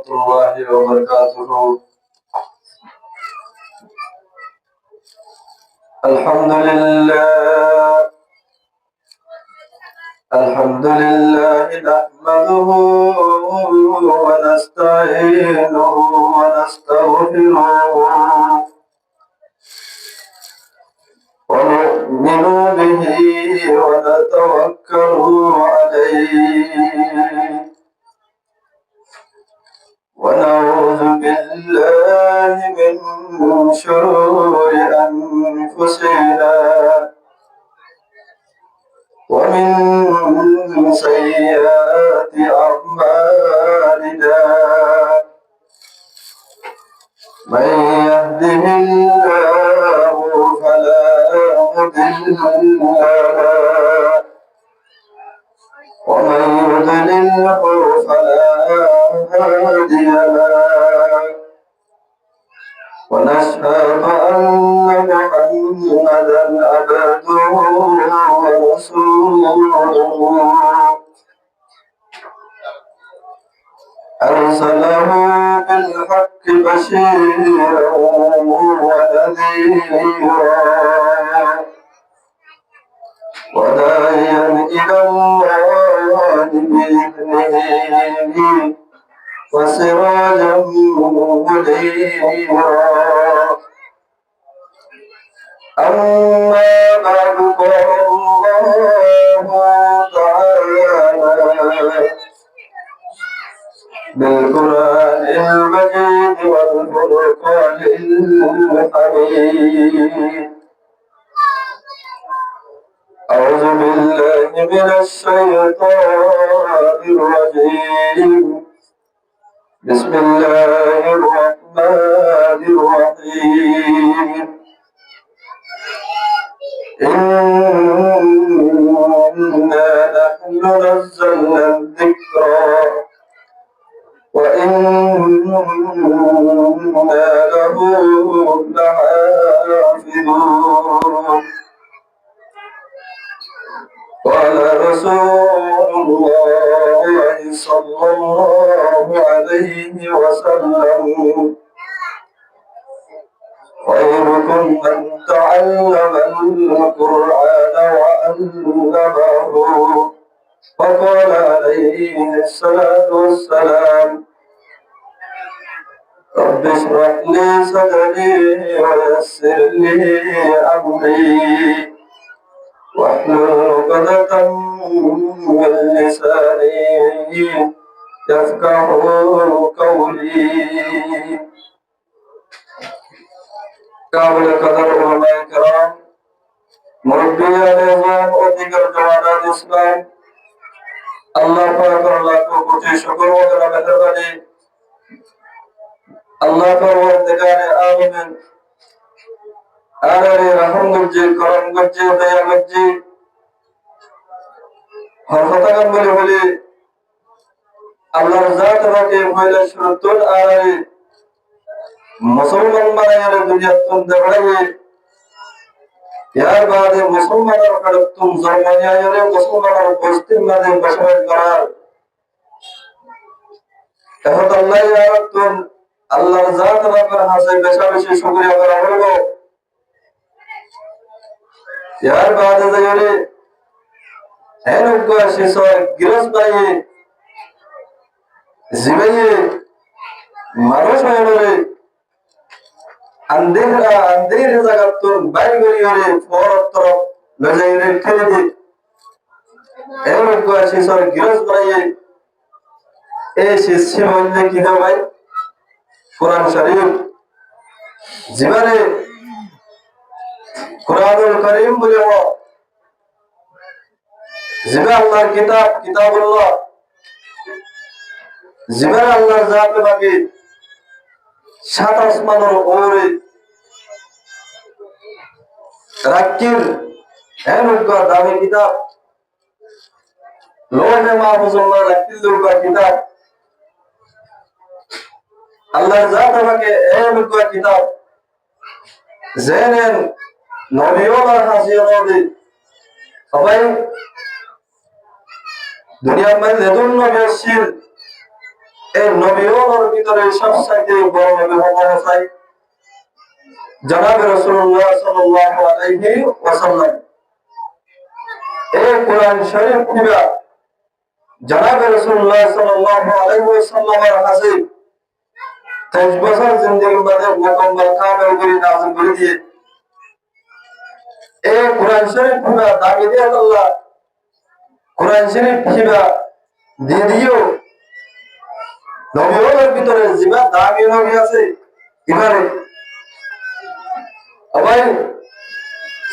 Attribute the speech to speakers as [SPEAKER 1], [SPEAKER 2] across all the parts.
[SPEAKER 1] الله وبركاته. الحمد لله نحمده ونستعينه ونستغفره ونؤمن به ونتوكل عليه ونعوذ بالله من شرور أنفسنا ومن سيئات أعمالنا من يهده الله فلا مضل له ومن يضلله فلا هادي له ونشهد أن محمدا عبده ورسوله أرسله بالحق بشيرا ونذيرا وداعيا إلى الله بإذنه وسراجا منيرا. أما بعد قال الله تعالى بالقرآن المجيد والفرقان الحميد. أعوذ بالله من الشيطان الرجيم. بسم الله الرحمن الرحيم. إنا نحن نزلنا الذكر وإنا له لحافظون. قال رسول الله صلى الله عليه وسلم خيركم من تعلم القرآن وعلمه. وقال عليه الصلاة والسلام رب اشرح لي صدري ويسر لي أمري واحلل عقدة من لساني يفقه قولي. قابل قدر علماء کرام مربیان نظام اور دیگر جوانان اسلام اللہ پاک اور لاکھوں کوٹی شکر وغیرہ مہربانی اللہ پروردگار عالمین আরে রহমগঞ্জে করমগঞ্জে দয়াগঞ্জে হরফতাগান বলে বলে আল্লাহর জাত রাখে মহিলা সুরতুল আরে মুসলমান বানায় দুনিয়া তুম দেবড়ায়ে ইয়ার বাদে মুসলমানের কারতুম জামানিয়ারে মুসলমানের বস্তির মাঝে বসবাস করার এখন আল্লাহ ইয়ারতুম আল্লাহর জাত রাখার হাসে বেশা বেশি শুকরিয়া করা হলো। यार बात है जरे है लोग को ऐसे गिरस भाई जिम्मे मानुष है लोगे अंधेरे जगह तो बैठ गई हो रे फौरन तरफ ले जाए रे खेले दी है लोग को ऐसे गिरस भाई ऐसे सिमोने की है भाई कुरान शरीफ जिम्मे कुरानुल करीम बोले वो जिबे अल्लाहर किताब किताबुल्लाह जिबे अल्लाहर जात बाकी सात आसमानों ओरे राकिल है उनका दावे किताब लोहे महफूजुल्लाह राकिल उनका किताब अल्लाहर जात बाकी है उनका किताब ज़ेनेन নবীওয়ালার হাসিও নবী সবাই দুনিয়ার মধ্যে নতুন নবী আসছেন এই নবীর ভিতরে সবচাইতে বড় নবী হওয়া চাই জনাব রাসূলুল্লাহ সাল্লাল্লাহু আলাইহি ওয়াসাল্লাম। এই কোরআন শরীফ কিবা জনাব রাসূলুল্লাহ সাল্লাল্লাহু আলাইহি ওয়াসাল্লামের কাছে 23 বছর জিন্দেগির মধ্যে মুকম্মল কামেল করে নাযিল করে দিয়ে এই কোরআন শরীফ কিবা দাবি দিয়ে আল্লাহ কোরআন শরীফ কিবা দিয়ে দিও নবীর ভিতরে জিবা দাবি নবী আছে এবারে ভাই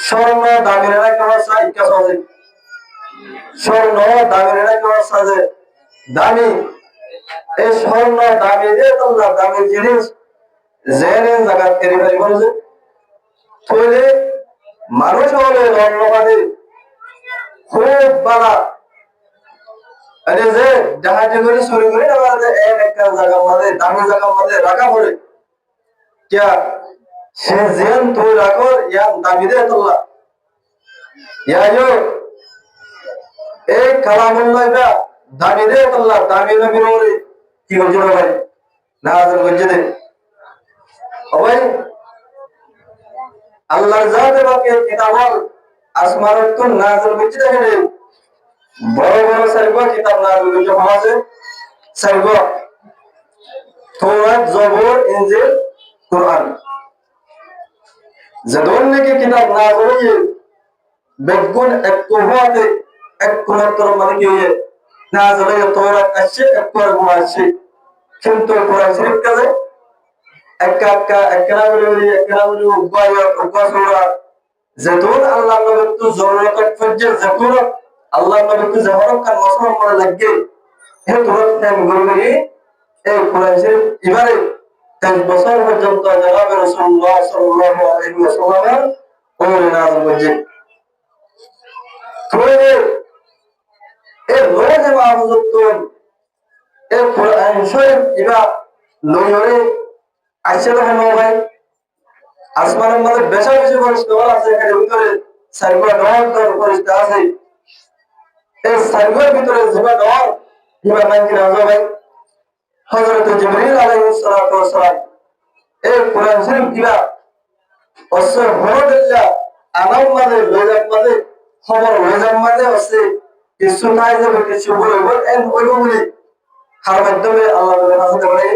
[SPEAKER 1] স্বর্ণ দামের না কেমন চাই কাছে স্বর্ণ দামের না কেমন সাজে দামি এই স্বর্ণ দামি দিয়ে তোমরা দামি জিনিস জেনে জায়গা কেড়ে ফেলি বলছে তৈলে মানুষ হলে ধন্যবাদে খুব বালা আরে যে জাহাজে করে শুরু করে আমাদের একটা জায়গার মধ্যে দামি জায়গার মধ্যে রাখা পড়ে क्या সে জেন তুই রাখো ইয়া দাবি দে তোল্লা ইয়া जो एक কালামুল্লাহ দা দাবি দে তোল্লা দাবি নবীর ওরে কি করছো ভাই নাযাল করছে দে ওই আল্লাহর জাতে বাকি কিতাবল আসমানের তো নাযাল করছে দেখেন বড় বড় সাইবা কিতাব নাযাল করছে সমাজে সাইবা তৌরাত জবুর ইনজিল কুরআন যদুন নাকি কিতাব নাযিল হয়ে বেগুন এক কোহাতে এক কোমাত্র মানে কি হয়ে নাযিল হয়ে তৌরাত আসছে এক কোরআন আসছে কিন্তু কোরআন শরীফ কাছে একনা বলে উপায় উপাসনা যদুন আল্লাহ নবী তো জরুরত ফজে যদুন আল্লাহ নবী তো জহরত কান মুসলমান মনে লাগে হে তোরা টাইম গড়গড়ি এই কোরআন শরীফ এবারে 23 বছর পর্যন্ত জনাব রাসূলুল্লাহ সাল্লাল্লাহু আলাইহি ওয়াসাল্লাম ওরে নাযিল করেছে তবে এই রোজে মাহফুজত এই কোরআন শরীফ ইবা লইরে আইছে দেখেন ভাই আসমানের মধ্যে বেশা বেশি ফেরেশতা আছে এখানে ভিতরে সাইবা দর ফেরেশতা আছে এই সাইবার ভিতরে জিবা দর ইবা নাম কি রাজা ভাই হযরত জিবরিল আলাইহিস সালাতু ওয়াস সালাম এই কোরআন শরীফ দিলা অসর হরদল্লা আমার মাঝে লোজার মাঝে খবর লোজার মাঝে আছে কিছু নাই যাবে কিছু বলবো এন বলবো বলি হার মাধ্যমে আল্লাহ তাআলা হাসতে পারে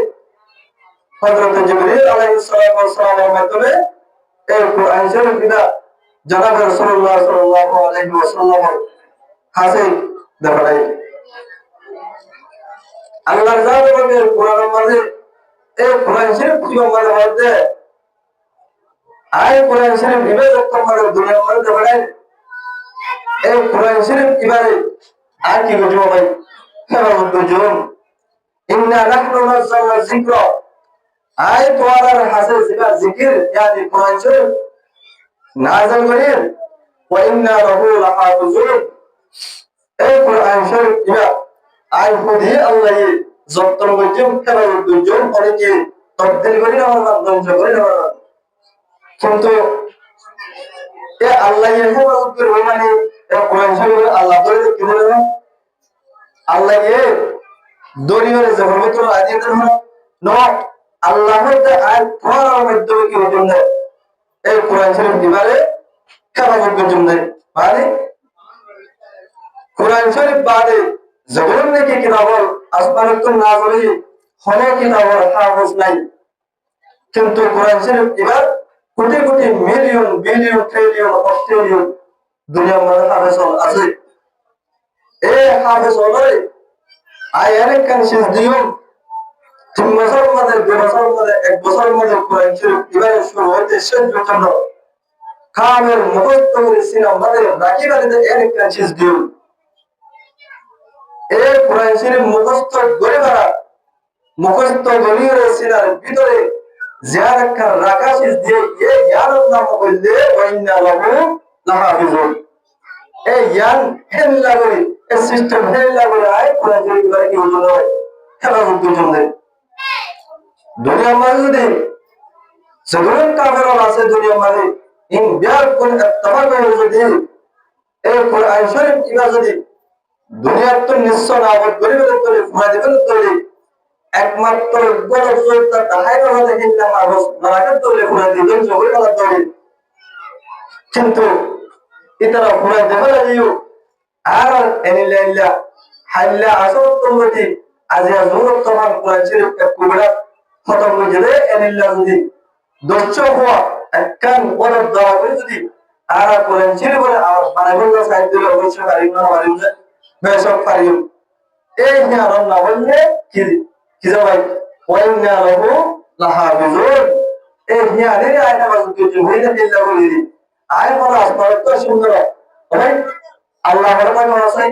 [SPEAKER 1] হযরত জিবরিল আলাইহিস সালাতু ওয়াস সালামের মাধ্যমে এই কোরআন শরীফ দিলা জনাব রাসূলুল্লাহ সাল্লাল্লাহু আলাইহি ওয়াসাল্লাম হাসে দেখাই আল্লাহর জাতের কোরআনের মাঝে এই কোরআন শরীফ কি আমাদের মধ্যে আই কোরআন শরীফ বিবেচক তোমাদের দুনিয়ার মধ্যে বলেন এই কোরআন শরীফ কিভাবে আর কি বুঝবো ভাই কেমন বুঝুন ইন্না নাহনু নাযালনা যিকরা আই তোমার হাসে জিবা জিকির ইয়ানি কোরআন শরীফ নাযিল করেন ওয়া ইন্না লাহু লাহাফিজুন এই কোরআন শরীফ কিবা আই খুদি আল্লাহ যত্ন করছেন কেমন বুঝুন অনেকে তবদিল করি আমার ধ্বংস করি আমার কিন্তু এ আল্লাহ হেফাজত করবে মানে কোরআন শরীফ আল্লাহ ধরে কি বলে না আল্লাহ এ দরিয়ারে জবরদস্ত আদিত ন আল্লাহ হতে আর কোরআনের মাধ্যমে কি হতো না এই কোরআন শরীফ দিবারে হেফাজত করছেন মানে কোরআন শরীফ বাদে জবর নাকি কিতাব আসমানের তো নাযিল হলো কিতাব হাফেজ নাই কিন্তু কোরআন শরীফ এবার crore crore million billion trillion Australian দুনিয়ার মধ্যে হাফেজ আছে এই হাফেজ হলে আই অনেক কানসিস দিও 3 বছরের মধ্যে 2 বছরের মধ্যে 1 বছরের মধ্যে কোরআন শরীফ এবার শুরু হতে শেষ পর্যন্ত কামের মুখস্থ করে সিনা মধ্যে রাখি বাড়িতে অনেক কানসিস দিও এই কোরআন শরীফ মুখস্থ করে বাড়া মুখস্থ গলিয়ে সিনার ভিতরে জিয়ারত কর রাকাশিস দিয়ে এই জ্ঞানের নাম বললে ওয়াইন্না লাহু লাহাফিজুন এই জ্ঞান হেল লাগবে এই সিস্টেম হেল লাগবে আই কোরআন শরীফ করে কি হলো হয় হেফাজত করতে দুনিয়ার মধ্যে সাধারণ কাফের আছে দুনিয়ার মধ্যে ইন বিয়ার কোন ইত্তেফাক হয়ে যদি এই কোরআন শরীফ কিবা যদি দুনিয়ার তো নিশ্চয় না আবাদ করে তোলে ফুরা দেবেন তোলে একমাত্র গরব যোদ্ধা তাহাই কথা দেখেন না মানুষ নারাকার দৌড়ে ঘুরে দিবেন জগৎ করার দৌড়ে কিন্তু ইতারা ঘুরে দেবে না দিও আর এনিলা ইল্লা হাইল্লা আসল তোমরা আজিয়া জোর তোমার কোরআন শরীফ কুবরা খতম হয়ে যাবে এনিলা যদি দর্শ হওয়া একখান গরব দেওয়া করে যদি আর কোরআন শরীফ বলে আর বানাইবেন না সাইড দিলে অবশ্যই পারিব না পারিব না বেসব পারিব এই জ্ঞান না বললে কি কি ভাই ওয়াইন্না লাহু লাহাফিজুন এই জ্ঞানের আয়না বাজু কিছু হইলে দিল্লা বলি আয় বলা আসবার তো সুন্দর ভাই আল্লাহ বড় কথা আছে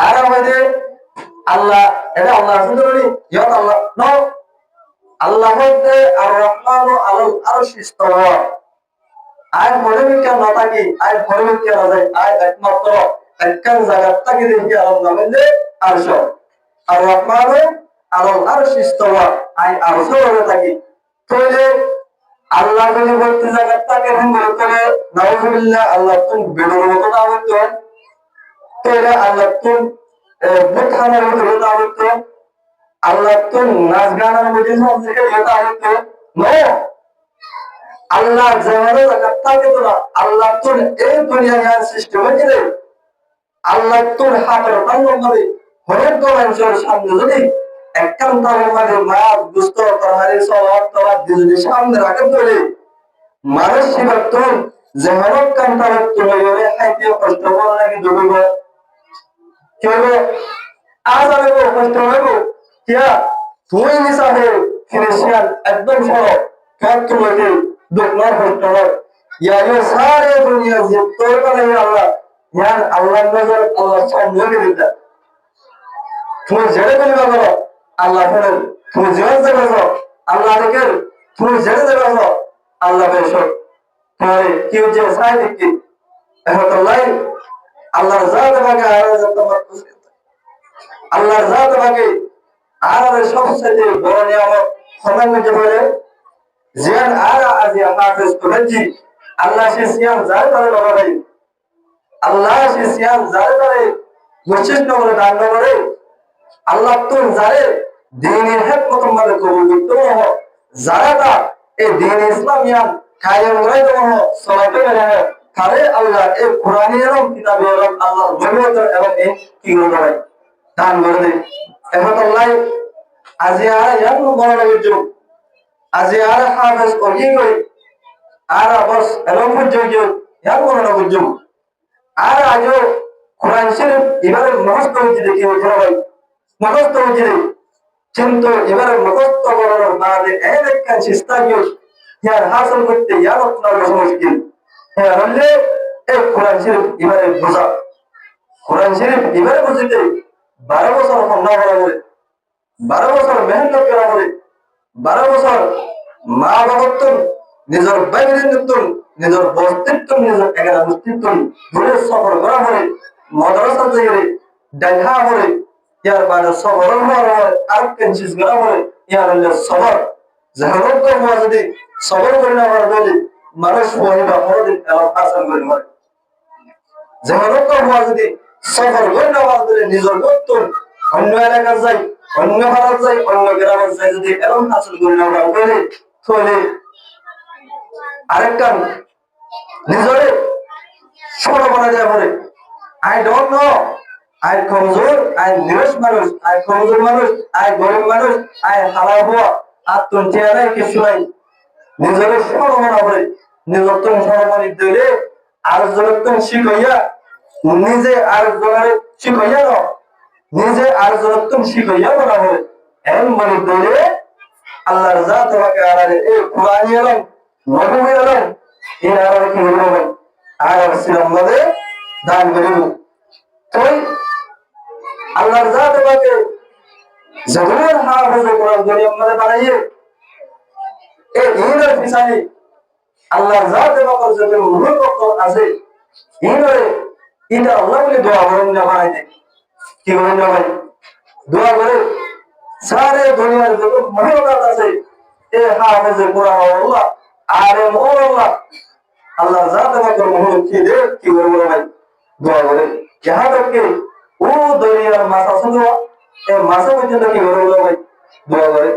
[SPEAKER 1] আর আমাদের আল্লাহ এটা আল্লাহ সুন্দর বলি ইয়া আল্লাহ নো আল্লাহ হতে আর রহমানু আলাল আরশি ইস্তাওয়া আয় পরিমিকা না থাকি আয় পরিমিকা না যায় আয় একমাত্র একখান জায়গা থাকি দেখি আল্লাহ বলে আরশ আর রহমানু আলাল আরশি ইস্তাওয়া আয় আরশ বলে থাকি তাহলে আল্লাহ যদি বলতে জায়গা থাকে তাহলে নাউজুবিল্লাহ আল্লাহ তুমি বেদর মতো না হইতো তাহলে আল্লাহ তুমি বুখানের মতো না হইতো আল্লাহ তুমি নাচ গানের মধ্যে সবথেকে যেটা হইতো নো আল্লাহ জামানো জায়গা থাকে তো না আল্লাহ তুমি এই দুনিয়ার সৃষ্টি হয়েছিল আল্লাহ তুমি হাতের বান্ধব মানে হরেক মানুষের সামনে যদি একখান তারের মাঝে মাছ দুস্থ তরহারি সবাব তলার যদি সামনে রাখে বলে মানুষ শিবাত্তন যেমন কান্তার তুলে গেলে খাইতে কষ্ট করে নাকি ডুবিব কি হবে আজ আমি কষ্ট হইব কিয়া তুই নিসাবে ফিনিশিয়াল একদম সরো কাজ তুলে দুঃখনার কষ্ট হয় ইয়া ইয়া সারে দুনিয়া যে তোর করে আল্লাহ ইয়ান আল্লাহর নজর আল্লাহ সামনে দিতে তুমি জেনে বলবা করো আল্লাহ বলেন তুমি জীবন দেবে আল্লাহ দেখেন তুমি জেনে দেবে আল্লাহ বেশ তাহলে কি হচ্ছে সাই দেখি এখন আল্লাহর জাত ভাগে আল্লাহর জাত ভাগে আর সবচেয়ে বড় নিয়ামত সময় মধ্যে বলে জিয়ান আর আজিয়া হাফেজ করেছি আল্লাহ সে সিয়াম যায় তাহলে বাবা ভাই আল্লাহ সে সিয়াম যায় তাহলে বৈশিষ্ট্য বলে দান করে আল্লাহ তুম যারে দিনের হেদ প্রথম ভাবে কবুল করতে হো যারা এই দিন ইসলামিয়ান কায়েম করে দেব সলাতে গেলে তারে আল্লাহ এই কোরআনী এবং কিতাবে এবং আল্লাহর জমিয়ত এবং এই কি করবে ভাই দান করে দেয় এখন আল্লাহ আজি আর ইয়ান বড় লাগে যুগ আজি আর হাফেজ করি করি আর বস এরকম যুগ ইয়ান বড় লাগে যুগ আর আজও কোরআন শরীফ এবারে মুখস্থ হয়েছে দেখি ভাই মুখস্থ হয়েছে কিন্তু এবারে মুখস্থ করার বাদে একখান শিস্তাগীয় ইয়ার হাসিল করতে ইয়ার আপনার কাছে মুশকিল হ্যাঁ বললে এই কোরআন শরীফ এবারে বোঝা কোরআন শরীফ এবারে বুঝতে 12 বছর না করা বলে 12 বছর মেহনত করা বলে 12 বছর মা বাবার নিজের বাইরে নিতুন নিজের বস্তিত্ব নিজের এগারা বস্তিত্ব দূরে সফর করা বলে মাদ্রাসা থেকে দেখা বলে ইয়ার বাদে সবর হওয়ার আর কেনসিস করা বলে ইয়ার হলে সবর জাহানত হওয়া যদি সবর করে না পারে বলে মানুষ মহিলা মরদিন এলাম হাসন করে মারে জাহানত হওয়া যদি সফর করে না পারে বলে নিজের নতুন অন্য এলাকার যাই অন্য ভারত যাই অন্য গ্রামের যাই যদি এলাম হাসন করে না পারে বলে তাহলে আরেকটা নিজরে ছোট বানা যায় বলে আই ডোন্ট নো আই কমজোর আই নিরস মানুষ আই কমজোর মানুষ আই গরিব মানুষ আই হালাল হওয়া আর তুমি চেয়ারে কিছু নাই নিজের সরমনা বলে নিজের তুমি সরমনি দিলে আর জনের তুমি শিখাইয়া নিজে আর জনের শিখাইয়া ন নিজে আর জনের তুমি শিখাইয়া বলা বলে এমন মানে দিলে আল্লাহর জাত তোমাকে আড়ালে এই কোরআন এলাম নবী এলাম এই আড়ালে কি বলবো আর ছিলাম মধ্যে দান করিব তুই আল্লাহর জাত তোমাকে জরুর হাফেজ কোরআন দুনিয়ার মধ্যে বানাইয়ে এই দিনের পিছনে আল্লাহর জাত তোমাকে যত মুহূর্ত আছে ইনরে এটা আল্লাহ বলে দোয়া করেন না বানাইতে কি করেন না ভাই দোয়া করে সারে দুনিয়ার যত মুহূর্ত আছে এই হাফেজ কোরআন আল্লাহ আর আল্লাহ আল্লাহর জাত তোমাকে মুহূর্ত কি দে কি করবো ভাই দোয়া করে यहाँ तक कि वो दुनिया माता सुनो এই মাসে পর্যন্ত কি করে বলো ভাই দোয়া করে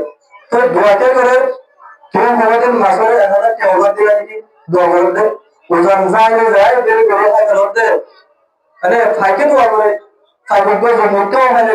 [SPEAKER 1] তো দোয়াকে করে কেউ আমাদের মাসে 1000 কেউ দিলা কি দোয়া করতে ওজন যায় বের করে করতে মানে ফাইকে দোয়া করে ফাইকে দোয়া করতে মানে